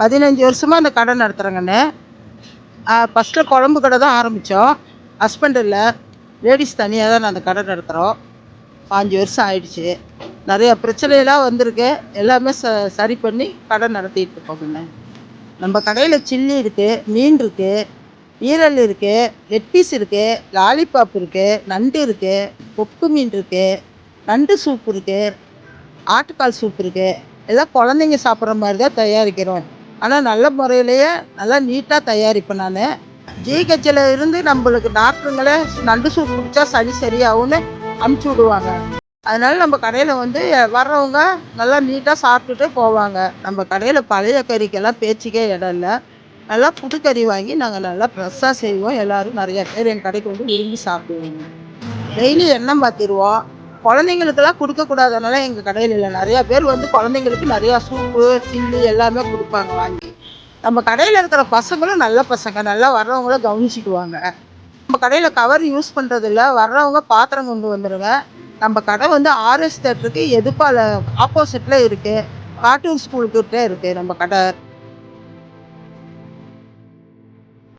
15 வருஷமா அந்த கடை நடத்துகிறேங்கண்ணே. ஃபஸ்ட்டில் குழம்பு கடை தான் ஆரம்பித்தோம். ஹஸ்பண்ட் இல்லை, லேடிஸ் தனியாக தான் நான் அந்த கடை நடத்துகிறோம். 5 வருஷம் ஆயிடுச்சு. நிறையா பிரச்சனையெல்லாம் வந்திருக்கு. எல்லாமே சரி பண்ணி கடை நடத்திட்டு இருக்கோங்கண்ணே. நம்ம கடையில் சில்லி இருக்குது, மீன் இருக்குது, ஈரல் இருக்குது, லெக் பீஸ் இருக்குது, லாலிபாப் இருக்குது, நண்டு இருக்குது, கொக்கு மீன் இருக்குது, நண்டு சூப் இருக்குது, ஆட்டுக்கால் சூப் இருக்குது. எல்லாம் குழந்தைங்க சாப்பிட்ற மாதிரி தான் தயாரிக்கிறோம். ஆனால் நல்ல முறையிலேயே நல்லா நீட்டாக தயாரிப்பேன் நான். ஜிஹெச்சில் இருந்து நம்மளுக்கு டாக்டருங்களே நண்டு சூப் குடித்தா சரியாகும்னு அமுச்சு விடுவாங்க. அதனால் நம்ம கடையில் வந்து வர்றவங்க நல்லா நீட்டாக சாப்பிட்டுட்டு போவாங்க. நம்ம கடையில் பழைய கறிக்கெல்லாம் பேச்சுக்கே இடம் இல்லை. நல்லா புது கறி வாங்கி நாங்கள் நல்லா ஃப்ரெஷ்ஷாக செய்வோம். எல்லோரும் நிறையா பேர் எங்கள் கடைக்கு வந்து விரும்பி சாப்பிடுவோங்க. டெய்லி எண்ணெய் மாற்றிடுவோம். குழந்தைங்களுக்கெல்லாம் கொடுக்கக்கூடாதனால எங்கள் கடையில் இல்லை. நிறையா பேர் வந்து குழந்தைங்களுக்கு நிறையா சூப்பு, சில்லி எல்லாமே கொடுப்பாங்க வாங்கி. நம்ம கடையில் இருக்கிற பசங்களும் நல்ல பசங்க, நல்லா வர்றவங்கள கவனிச்சிக்குவாங்க. நம்ம கடையில் கவர் யூஸ் பண்ணுறதில்ல. வர்றவங்க பாத்திரம் கொண்டு வந்துடுங்க. நம்ம கடை வந்து ஆர்எஸ் தேட்டருக்கு எதிர்ப்பால் ஆப்போசிட்டில் இருக்குது. காட்டூர் ஸ்கூல்கிட்ட இருக்குது நம்ம கடை.